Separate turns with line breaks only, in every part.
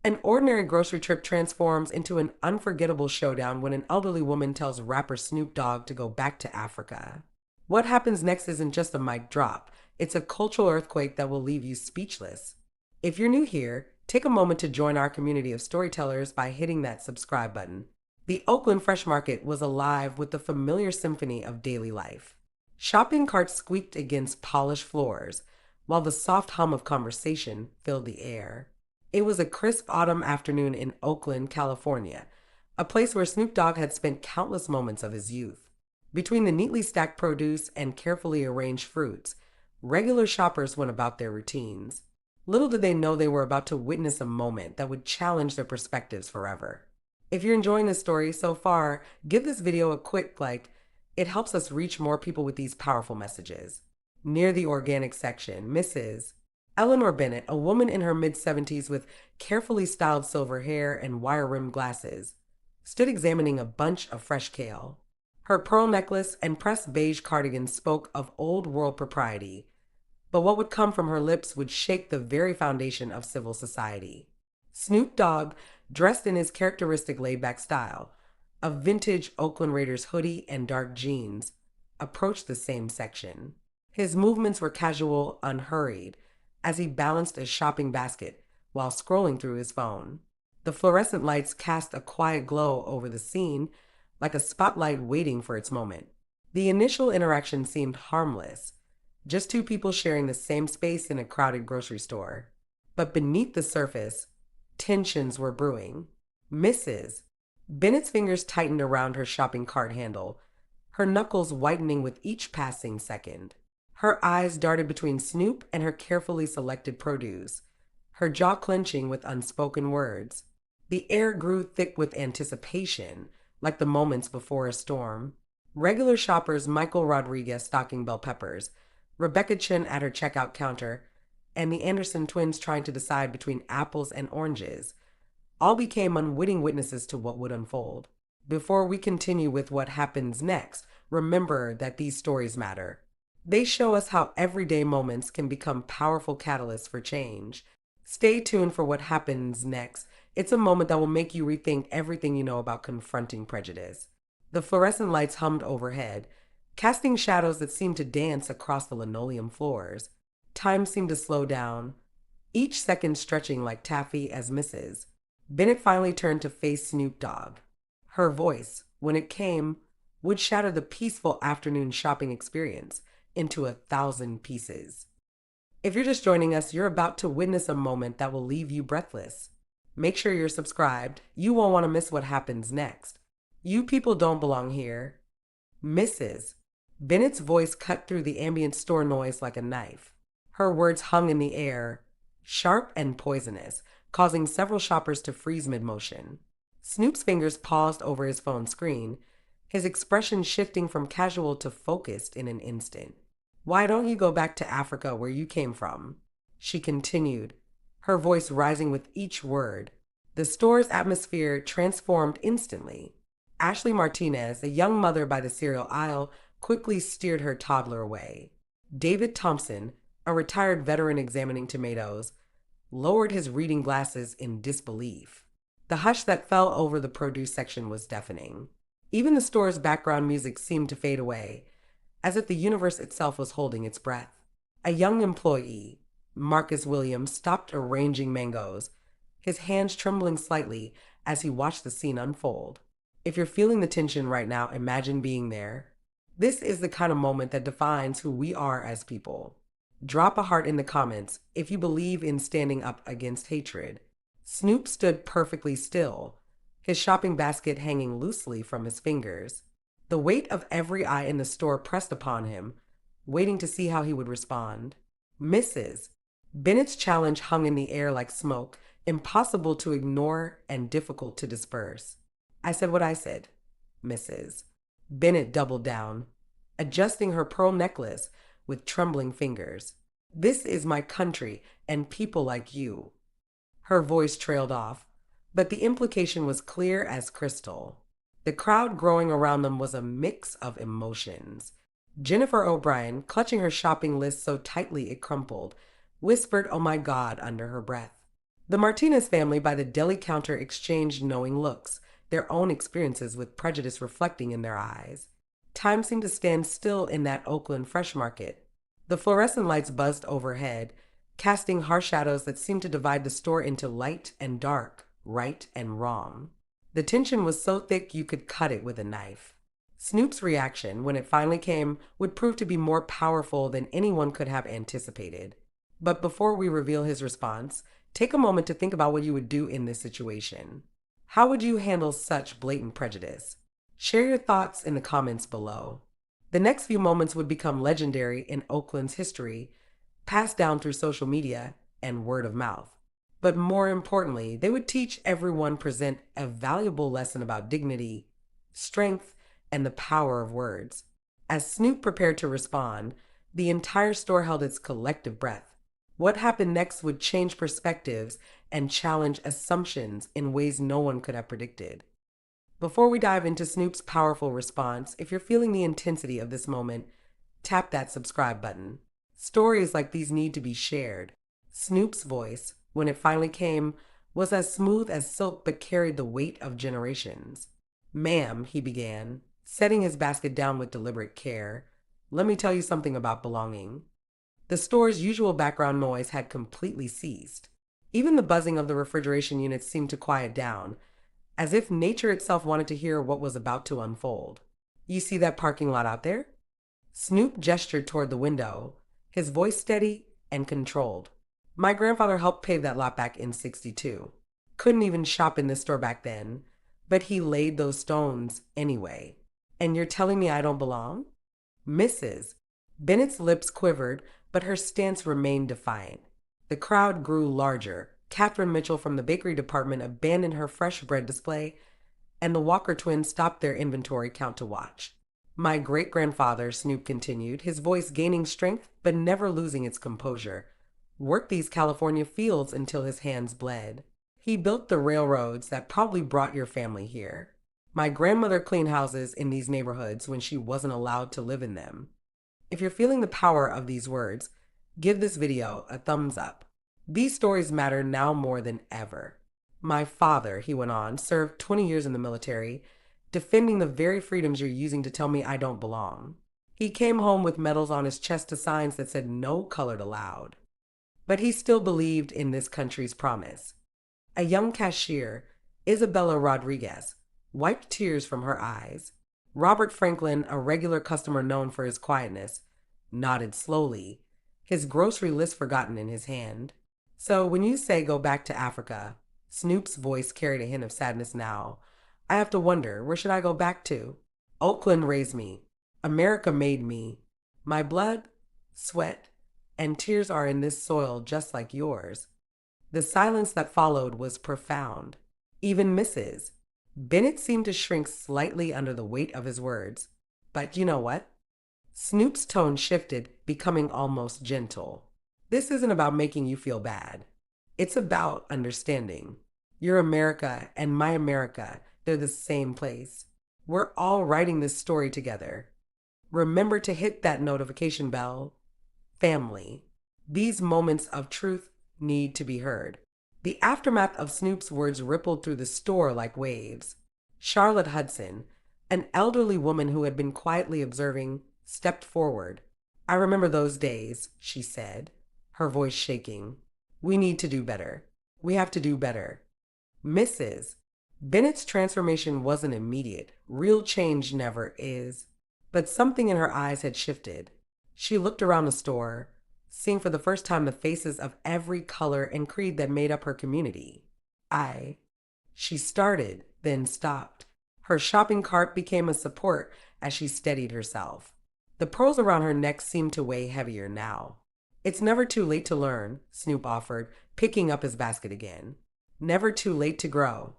An ordinary grocery trip transforms into an unforgettable showdown when an elderly woman tells rapper Snoop Dogg to go back to Africa. What happens next isn't just a mic drop, it's a cultural earthquake that will leave you speechless. If you're new here, take a moment to join our community of storytellers by hitting that subscribe button. The Oakland Fresh Market was alive with the familiar symphony of daily life. Shopping carts squeaked against polished floors, while the soft hum of conversation filled the air. It was a crisp autumn afternoon in Oakland, California, a place where Snoop Dogg had spent countless moments of his youth. Between the neatly stacked produce and carefully arranged fruits, regular shoppers went about their routines. Little did they know they were about to witness a moment that would challenge their perspectives forever. If you're enjoying this story so far, give this video a quick like. It helps us reach more people with these powerful messages. Near the organic section, Mrs. Eleanor Bennett, a woman in her mid-70s with carefully styled silver hair and wire-rimmed glasses, stood examining a bunch of fresh kale. Her pearl necklace and pressed beige cardigan spoke of old-world propriety, but what would come from her lips would shake the very foundation of civil society. Snoop Dogg, dressed in his characteristic laid-back style, a vintage Oakland Raiders hoodie and dark jeans, approached the same section. His movements were casual, unhurried, as he balanced a shopping basket while scrolling through his phone. The fluorescent lights cast a quiet glow over the scene, like a spotlight waiting for its moment. The initial interaction seemed harmless, just two people sharing the same space in a crowded grocery store. But beneath the surface, tensions were brewing. Mrs. Bennett's fingers tightened around her shopping cart handle, her knuckles whitening with each passing second. Her eyes darted between Snoop and her carefully selected produce, her jaw clenching with unspoken words. The air grew thick with anticipation, like the moments before a storm. Regular shoppers Michael Rodriguez stocking bell peppers, Rebecca Chin at her checkout counter, and the Anderson twins trying to decide between apples and oranges, all became unwitting witnesses to what would unfold. Before we continue with what happens next, remember that these stories matter. They show us how everyday moments can become powerful catalysts for change. Stay tuned for what happens next. It's a moment that will make you rethink everything you know about confronting prejudice. The fluorescent lights hummed overhead, casting shadows that seemed to dance across the linoleum floors. Time seemed to slow down, each second stretching like taffy as Mrs. Bennett finally turned to face Snoop Dogg. Her voice, when it came, would shatter the peaceful afternoon shopping experience into 1,000 pieces. If you're just joining us, you're about to witness a moment that will leave you breathless. Make sure you're subscribed. You won't want to miss what happens next. You people don't belong here. Mrs. Bennett's voice cut through the ambient store noise like a knife. Her words hung in the air, sharp and poisonous, causing several shoppers to freeze mid-motion. Snoop's fingers paused over his phone screen, his expression shifting from casual to focused in an instant. "Why don't you go back to Africa where you came from?" she continued, her voice rising with each word. The store's atmosphere transformed instantly. Ashley Martinez, a young mother by the cereal aisle, quickly steered her toddler away. David Thompson, a retired veteran examining tomatoes, lowered his reading glasses in disbelief. The hush that fell over the produce section was deafening. Even the store's background music seemed to fade away, as if the universe itself was holding its breath. A young employee, Marcus Williams, stopped arranging mangoes, his hands trembling slightly as he watched the scene unfold. If you're feeling the tension right now, imagine being there. This is the kind of moment that defines who we are as people. Drop a heart in the comments if you believe in standing up against hatred. Snoop stood perfectly still, his shopping basket hanging loosely from his fingers. The weight of every eye in the store pressed upon him, waiting to see how he would respond. Mrs. Bennett's challenge hung in the air like smoke, impossible to ignore and difficult to disperse. "I said what I said, Mrs." Bennett doubled down, adjusting her pearl necklace with trembling fingers. "This is my country and people like you." Her voice trailed off, but the implication was clear as crystal. The crowd growing around them was a mix of emotions. Jennifer O'Brien, clutching her shopping list so tightly it crumpled, whispered, "Oh my God," under her breath. The Martinez family by the deli counter exchanged knowing looks, their own experiences with prejudice reflecting in their eyes. Time seemed to stand still in that Oakland Fresh Market. The fluorescent lights buzzed overhead, casting harsh shadows that seemed to divide the store into light and dark, right and wrong. The tension was so thick you could cut it with a knife. Snoop's reaction, when it finally came, would prove to be more powerful than anyone could have anticipated. But before we reveal his response, take a moment to think about what you would do in this situation. How would you handle such blatant prejudice? Share your thoughts in the comments below. The next few moments would become legendary in Oakland's history, passed down through social media and word of mouth. But more importantly, they would teach everyone present a valuable lesson about dignity, strength, and the power of words. As Snoop prepared to respond, the entire store held its collective breath. What happened next would change perspectives and challenge assumptions in ways no one could have predicted. Before we dive into Snoop's powerful response, if you're feeling the intensity of this moment, tap that subscribe button. Stories like these need to be shared. Snoop's voice, when it finally came, was as smooth as silk but carried the weight of generations. "Ma'am," he began, setting his basket down with deliberate care, "let me tell you something about belonging." The store's usual background noise had completely ceased. Even the buzzing of the refrigeration units seemed to quiet down, as if nature itself wanted to hear what was about to unfold. "You see that parking lot out there?" Snoop gestured toward the window, his voice steady and controlled. "My grandfather helped pave that lot back in '62. Couldn't even shop in this store back then, but he laid those stones anyway. And you're telling me I don't belong?" "Mrs." Bennett's lips quivered, but her stance remained defiant. The crowd grew larger. Catherine Mitchell from the bakery department abandoned her fresh bread display, and the Walker twins stopped their inventory count to watch. "My great-grandfather," Snoop continued, his voice gaining strength but never losing its composure, "worked these California fields until his hands bled. He built the railroads that probably brought your family here. My grandmother cleaned houses in these neighborhoods when she wasn't allowed to live in them." If you're feeling the power of these words, give this video a thumbs up. These stories matter now more than ever. "My father," he went on, "served 20 years in the military, defending the very freedoms you're using to tell me I don't belong. He came home with medals on his chest to signs that said no colored allowed. But he still believed in this country's promise." A young cashier, Isabella Rodriguez, wiped tears from her eyes. Robert Franklin, a regular customer known for his quietness, nodded slowly, his grocery list forgotten in his hand. "So when you say go back to Africa," Snoop's voice carried a hint of sadness now, "I have to wonder, where should I go back to? Oakland raised me. America made me. My blood, sweat, and tears are in this soil just like yours." The silence that followed was profound. Even Mrs. Bennett seemed to shrink slightly under the weight of his words. "But you know what?" Snoop's tone shifted, becoming almost gentle. "This isn't about making you feel bad. It's about understanding. Your America and my America, they're the same place. We're all writing this story together. Remember to hit that notification bell. Family. These moments of truth need to be heard." The aftermath of Snoop's words rippled through the store like waves. Charlotte Hudson, an elderly woman who had been quietly observing, stepped forward. "I remember those days," she said, her voice shaking. "We need to do better. We have to do better." Mrs. Bennett's transformation wasn't immediate. Real change never is. But something in her eyes had shifted. She looked around the store, seeing for the first time the faces of every color and creed that made up her community. She started, then stopped. Her shopping cart became a support as she steadied herself. The pearls around her neck seemed to weigh heavier now. "It's never too late to learn," Snoop offered, picking up his basket again. "Never too late to grow."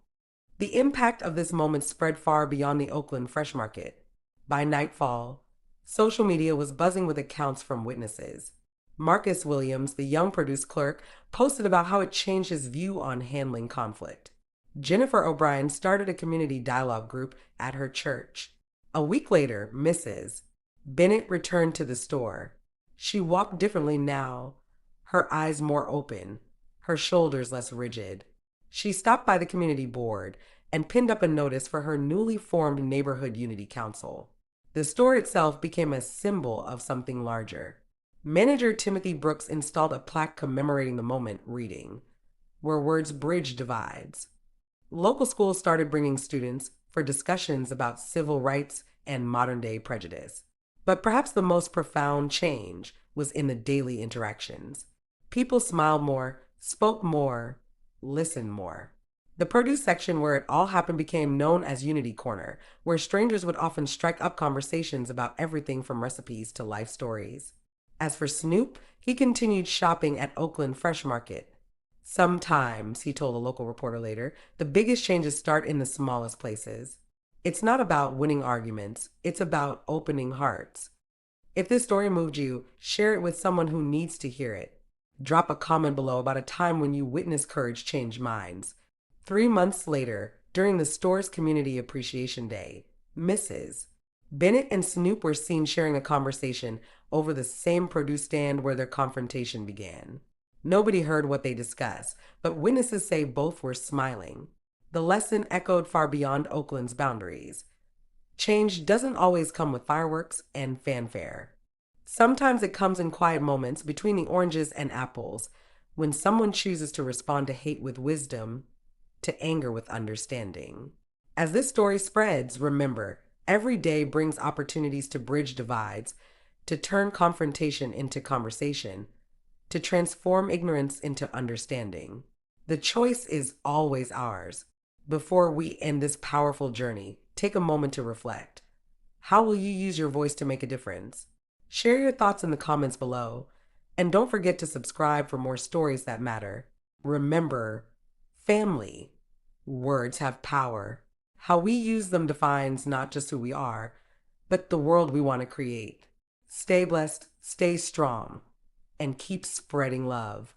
The impact of this moment spread far beyond the Oakland Fresh Market. By nightfall, social media was buzzing with accounts from witnesses. Marcus Williams, the young produce clerk, posted about how it changed his view on handling conflict. Jennifer O'Brien started a community dialogue group at her church. A week later, Mrs. Bennett returned to the store. She walked differently now, her eyes more open, her shoulders less rigid. She stopped by the community board and pinned up a notice for her newly formed Neighborhood Unity Council. The store itself became a symbol of something larger. Manager Timothy Brooks installed a plaque commemorating the moment, reading, "Where words bridge divides." Local schools started bringing students for discussions about civil rights and modern day prejudice. But perhaps the most profound change was in the daily interactions. People smiled more, spoke more, listened more. The produce section where it all happened became known as Unity Corner, where strangers would often strike up conversations about everything from recipes to life stories. As for Snoop, he continued shopping at Oakland Fresh Market. "Sometimes," he told a local reporter later, "the biggest changes start in the smallest places. It's not about winning arguments, it's about opening hearts." If this story moved you, share it with someone who needs to hear it. Drop a comment below about a time when you witnessed courage change minds. 3 months later, during the store's Community Appreciation Day, Mrs. Bennett and Snoop were seen sharing a conversation over the same produce stand where their confrontation began. Nobody heard what they discussed, but witnesses say both were smiling. The lesson echoed far beyond Oakland's boundaries. Change doesn't always come with fireworks and fanfare. Sometimes it comes in quiet moments between the oranges and apples, when someone chooses to respond to hate with wisdom, to anger with understanding. As this story spreads, remember, every day brings opportunities to bridge divides, to turn confrontation into conversation, to transform ignorance into understanding. The choice is always ours. Before we end this powerful journey, take a moment to reflect. How will you use your voice to make a difference? Share your thoughts in the comments below. And don't forget to subscribe for more stories that matter. Remember, family. Words have power. How we use them defines not just who we are, but the world we want to create. Stay blessed, stay strong, and keep spreading love.